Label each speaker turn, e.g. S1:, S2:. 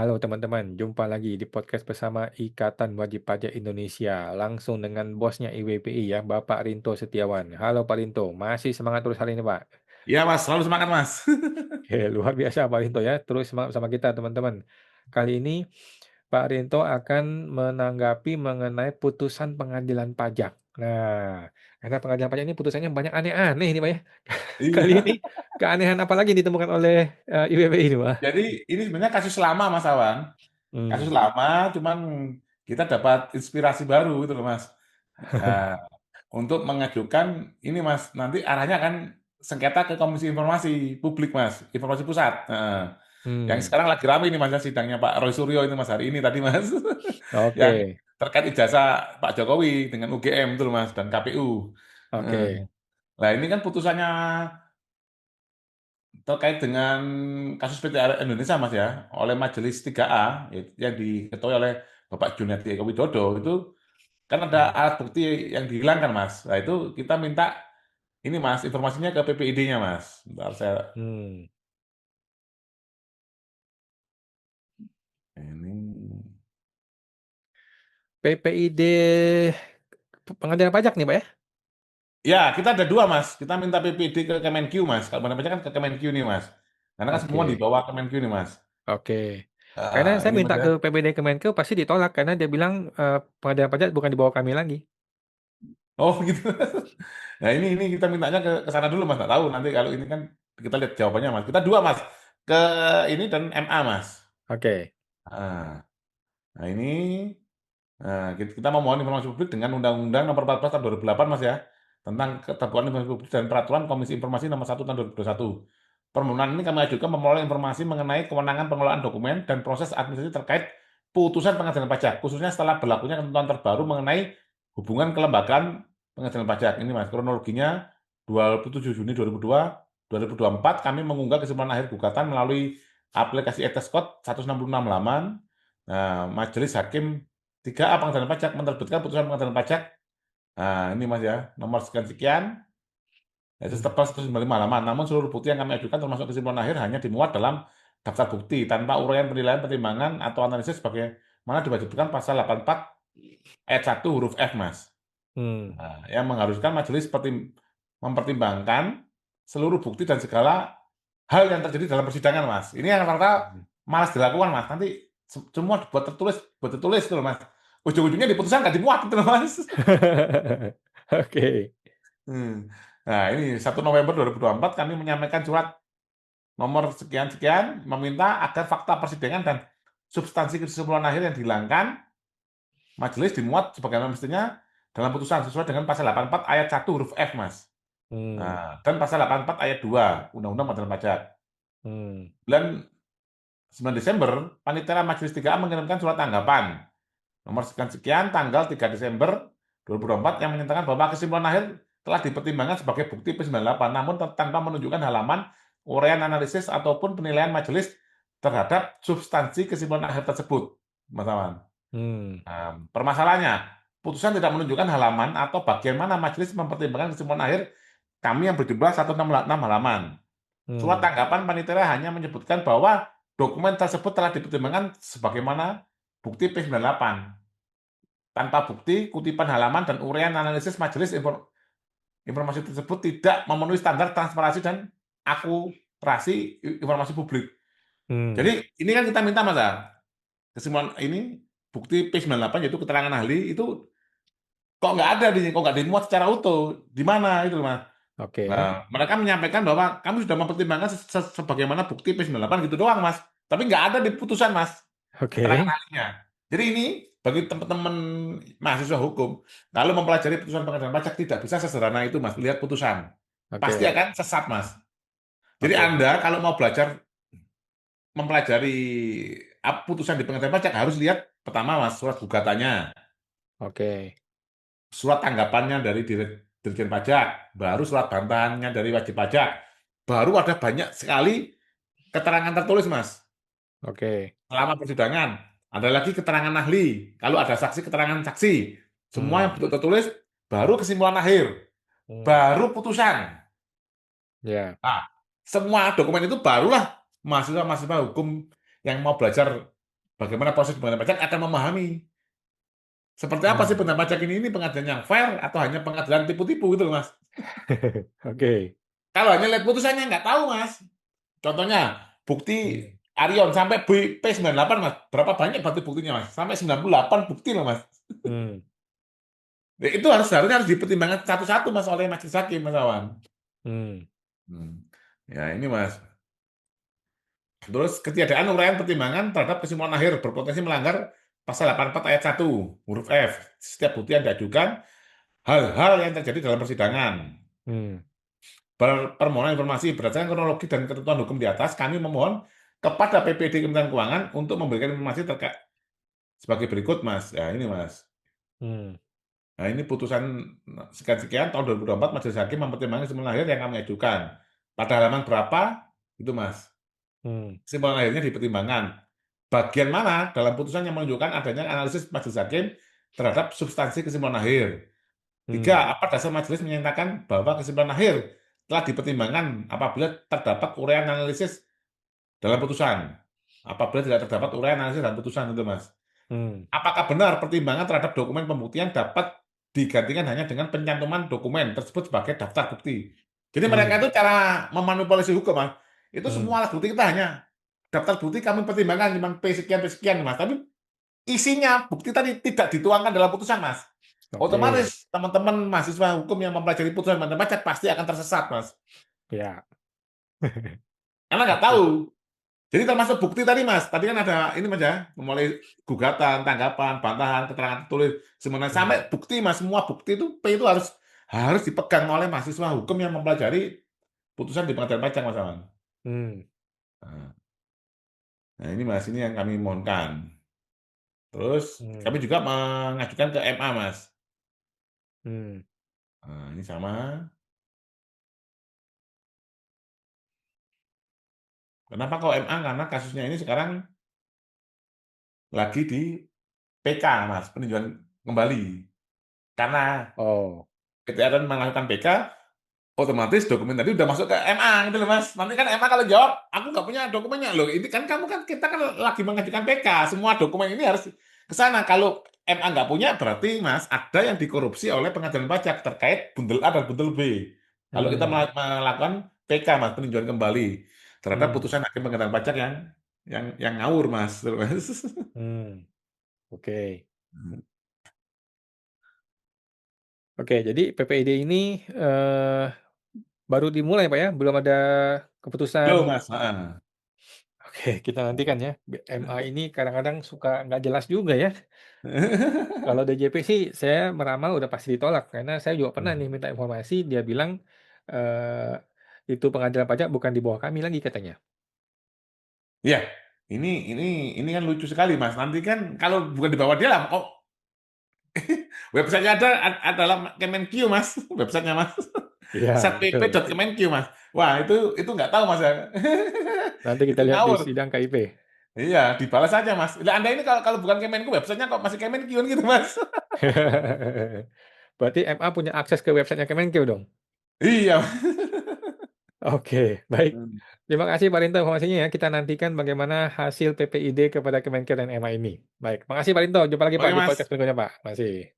S1: Halo teman-teman, jumpa lagi di podcast bersama Ikatan Wajib Pajak Indonesia, langsung dengan bosnya IWPI ya, Bapak Rinto Setiawan. Halo Pak Rinto, masih semangat terus hari ini Pak?
S2: Iya Mas, selalu semangat Mas.
S1: Oke, luar biasa Pak Rinto ya, terus semangat sama kita teman-teman. Kali ini Pak Rinto akan menanggapi mengenai putusan pengadilan pajak. Nah, karena pengadilan pajak ini putusannya banyak aneh-aneh ini Pak ya. Kali
S2: Iya.
S1: ini keanehan apa lagi ditemukan oleh IWPI ini Pak?
S2: Jadi ini sebenarnya kasus lama Mas Awan. Kasus
S1: Hmm.
S2: lama, cuman kita dapat inspirasi baru gitu loh Mas. Nah, untuk mengajukan ini Mas, nanti arahnya kan sengketa ke Komisi Informasi Publik Mas, Informasi Pusat. Nah, yang
S1: Hmm.
S2: sekarang lagi ramai ini Mas, ya, sidangnya Pak Roy Suryo itu Mas hari ini tadi Mas. Yang
S1: Oke,
S2: terkait ijazah Pak Jokowi dengan UGM itu loh Mas dan KPU. Heeh.
S1: oke.
S2: Nah, ini kan putusannya terkait dengan kasus PTR Indonesia, Mas ya, oleh Majelis 3A yang diketuai oleh Bapak Juniadi Eko Widodo itu kan ada
S1: Hmm.
S2: alat bukti yang dihilangkan, Mas. Nah, itu kita minta ini, Mas, informasinya ke PPID-nya, Mas. Bentar saya
S1: Hmm.
S2: ini.
S1: PPID Pengadilan Pajak nih, Pak ya?
S2: Ya, kita ada dua, Mas. Kita minta PPID ke Kemenq, Mas. Kalau mana kan ke Kemenq nih, Mas. Karena kan semua di
S1: Oke,
S2: bawah Kemenq nih, Mas.
S1: oke. Karena saya
S2: Ini, Mas
S1: minta
S2: ya.
S1: ke PPD Kemenkeu pasti ditolak karena dia bilang Pengadilan Pajak bukan di bawah kami lagi.
S2: Oh, gitu. Nah, ini kita mintanya ke sana dulu, Mas. Nggak tahu nanti kalau ini kan kita lihat jawabannya, Mas. Kita dua, Mas. Ke ini dan MA, Mas.
S1: Oke.
S2: Nah, nah ini kita memohon informasi publik dengan Undang-Undang Nomor 14 Tahun 2008, Mas ya, tentang keterbukaan informasi publik dan Peraturan Komisi Informasi Nomor 1 Tahun 2021. Permohonan ini kami ajukan memperoleh informasi mengenai kewenangan pengelolaan dokumen dan proses administrasi terkait putusan pengadilan pajak, khususnya setelah berlakunya ketentuan terbaru mengenai hubungan kelembagaan pengadilan pajak. Ini Mas, kronologinya 27 Juni 2024 kami mengunggah kesimpulan akhir gugatan melalui aplikasi Etes Code 166 halaman. Nah, Majelis Hakim 3A Pengadilan Pajak menerbitkan putusan pengadilan pajak. Nah, ini Mas ya, nomor sekian-sekian, yaitu
S1: Hmm.
S2: tebal 195 halaman. Namun seluruh bukti yang kami ajukan termasuk kesimpulan akhir hanya dimuat dalam daftar bukti tanpa uraian penilaian pertimbangan atau analisis sebagaimana diwajibkan pasal 84 ayat 1 huruf F, Mas.
S1: Hmm.
S2: Nah, yang mengharuskan majelis mempertimbangkan seluruh bukti dan segala hal yang terjadi dalam persidangan, Mas. Ini yang rata-rata
S1: Hmm.
S2: malas dilakukan, Mas. Nanti semua buat tertulis itu loh, Mas. Ujung-ujungnya di putusan nggak dimuat itu loh, Mas.
S1: Oke.
S2: Hmm. Nah, ini 1 November 2024 kami menyampaikan surat nomor sekian-sekian meminta agar fakta persidangan dan substansi kesimpulan akhir yang dihilangkan majelis dimuat sebagaimana mestinya dalam putusan sesuai dengan pasal 84 ayat 1 huruf F, Mas.
S1: Hmm.
S2: Nah, dan pasal 84 ayat 2 Undang-Undang Pengadilan Pajak.
S1: Hmm.
S2: Bulan 9 Desember, Panitia Majelis 3A mengirimkan surat tanggapan nomor sekian-sekian tanggal 3 Desember 2024 yang menyatakan bahwa kesimpulan akhir telah dipertimbangkan sebagai bukti P98 namun tanpa menunjukkan halaman, uraian analisis ataupun penilaian majelis terhadap substansi kesimpulan akhir tersebut, Mas Awan.
S1: Hmm.
S2: Permasalahannya, putusan tidak menunjukkan halaman atau bagian mana majelis mempertimbangkan kesimpulan akhir kami yang berjumlah 166 halaman. Surat
S1: Hmm.
S2: tanggapan panitia hanya menyebutkan bahwa dokumen tersebut telah dipertimbangkan sebagaimana bukti P98. Tanpa bukti, kutipan halaman dan uraian analisis majelis informasi tersebut tidak memenuhi standar transparansi dan akurasi informasi publik.
S1: Hmm.
S2: Jadi ini kan kita minta Mas, kesimpulan ini bukti P98 yaitu keterangan ahli itu kok nggak ada kok nggak dimuat secara utuh. Di mana itu Mas?
S1: Oke.
S2: Nah, mereka menyampaikan bahwa kami sudah mempertimbangkan sebagaimana bukti P98 gitu doang, Mas. Tapi nggak ada di putusan, Mas, keterangan
S1: Oke.
S2: ahlinya. Jadi ini bagi teman-teman mahasiswa hukum, kalau mempelajari putusan pengadilan pajak tidak bisa sesederhana itu, Mas, lihat putusan. Pasti
S1: Oke.
S2: akan sesat, Mas. Jadi
S1: Oke.
S2: Anda kalau mau belajar mempelajari putusan di pengadilan pajak harus lihat pertama, Mas, surat gugatannya,
S1: Oke.
S2: surat tanggapannya dari Dirjen Pajak, baru surat bantahannya dari wajib pajak, baru ada banyak sekali keterangan tertulis, Mas,
S1: Oke.
S2: selama persidangan. Ada lagi keterangan ahli, kalau ada saksi keterangan saksi, semua yang
S1: Hmm.
S2: betul tertulis, baru kesimpulan akhir,
S1: Hmm.
S2: baru putusan.
S1: Ya.
S2: Nah, semua dokumen itu barulah mahasiswa-mahasiswa hukum yang mau belajar bagaimana proses pengadaan pajak akan memahami, seperti apa sih
S1: Mmm.
S2: pengadaan pajak ini pengadilan yang fair atau hanya pengadilan tipu-tipu gitu loh, Mas.
S1: Oke.
S2: Kalau hanya lihat putusannya nggak tahu, Mas. Contohnya, bukti
S1: Mmm.
S2: Arion sampai P98, Mas, berapa banyak berarti buktinya, Mas? Sampai 98 bukti loh, Mas.
S1: Mmm.
S2: Ya itu seharusnya harus dipertimbangkan satu-satu, Mas, oleh majelis hakim, Mas Awan.
S1: Mmm.
S2: Ya ini, Mas. Terus ketiadaan uraian pertimbangan terhadap kesimpulan akhir berpotensi melanggar pasal 84 ayat 1 huruf F. Setiap bukti yang diajukan, hal-hal yang terjadi dalam persidangan.
S1: Mmm.
S2: Permohonan informasi berdasarkan kronologi dan ketentuan hukum di atas, kami memohon kepada PPD Kementerian Keuangan untuk memberikan informasi terkait sebagai berikut, Mas. Ya ini, Mas.
S1: Mmm.
S2: Nah, ini putusan sekian-sekian tahun 2024 Majelis Hakim mempertimbangkan kesimpulan akhir yang kami ajukan. Pada halaman berapa? Itu, Mas.
S1: Mmm.
S2: Kesimpulan akhirnya dipertimbangkan. Bagian mana dalam putusan yang menunjukkan adanya analisis Majelis Hakim terhadap substansi kesimpulan akhir.
S1: Mmm.
S2: 3. Apa dasar majelis menyatakan bahwa kesimpulan akhir telah dipertimbangkan apabila terdapat uraian analisis dalam putusan. Apabila tidak terdapat uraian analisis dalam putusan itu, Mas.
S1: Mmm.
S2: Apakah benar pertimbangan terhadap dokumen pembuktian dapat digantikan hanya dengan pencantuman dokumen tersebut sebagai daftar bukti. Jadi mereka
S1: Mmm.
S2: itu cara memanipulasi hukum, Mas. Itu
S1: Mmm.
S2: semua alat bukti kita hanya daftar bukti kami pertimbangkan cuma P sekian, Mas. Tapi isinya bukti tadi tidak dituangkan dalam putusan, Mas.
S1: Oke.
S2: Otomatis teman-teman mahasiswa hukum yang mempelajari putusan mantan pajak pasti akan tersesat, Mas.
S1: Ya.
S2: Karena nggak
S1: Oke.
S2: tahu. Jadi termasuk bukti tadi, Mas. Tadi kan ada ini, Mas, ya, mulai gugatan, tanggapan, bantahan, keterangan tertulis, semuanya
S1: Mmm.
S2: sampai bukti, Mas. Semua bukti itu P itu harus dipegang oleh mahasiswa hukum yang mempelajari putusan di pengadilan pajak, Mas Aman.
S1: Mmm.
S2: Nah, ini, Mas, ini yang kami mohonkan. Terus kami
S1: Mmm.
S2: juga mengajukan ke MA, Mas.
S1: Mmm.
S2: Nah, ini sama. Kenapa kok MA? Karena kasusnya ini sekarang lagi di PK, Mas, peninjauan kembali. Karena
S1: Oh.
S2: ketika melakukan PK, otomatis dokumen tadi udah masuk ke MA gitu loh, Mas. Nanti kan MA kalau jawab, "Aku nggak punya dokumennya." Loh, ini kan kamu kan kita kan lagi mengajukan PK, semua dokumen ini harus ke sana. Kalau MA nggak punya, berarti, Mas, ada yang dikorupsi oleh pengadilan pajak terkait bundel A dan bundel B. Kalau kita
S1: Mmm.
S2: melakukan PK, Mas, peninjauan kembali terhadap
S1: Mmm.
S2: putusan hakim pengadilan pajak yang ngawur, Mas, gitu, Mas.
S1: Mmm. Oke. Oke, jadi PPID ini, baru dimulai, Pak, ya? Belum ada keputusan.
S2: Belum, Mas, heeh.
S1: Oke, kita nantikan ya. MA ini kadang-kadang suka nggak jelas juga ya. Kalau DJP sih saya meramal udah pasti ditolak, karena saya juga pernah nih minta informasi, dia bilang, eee, itu pengadilan pajak bukan di bawah kami lagi katanya.
S2: Iya, ini kan lucu sekali, Mas. Nanti kan kalau bukan di bawah dia lah, kok website-nya adalah Kemenq, Mas, website-nya, Mas.
S1: Iya, betul.
S2: Satpp.kemenq, Mas. Wah, itu nggak tahu, Mas, ya.
S1: Nanti kita
S2: Itu
S1: lihat di
S2: ngawur.
S1: sidang KIP.
S2: Iya, dibalas aja, Mas. Lah Anda ini kalau bukan Kemenq, website-nya kok masih Kemenq kan gitu, Mas.
S1: Berarti MA punya akses ke websitenya Kemenkeu dong?
S2: Iya.
S1: Oke, baik.
S2: Mmm.
S1: Terima kasih Pak Rinto informasinya ya. Kita nantikan bagaimana hasil PPID kepada Kemenkeu dan MA ini. Baik, makasih Pak Rinto. Jumpa lagi Pak
S2: Oke,
S1: di podcast
S2: Mas.
S1: berikutnya Pak. Makasih.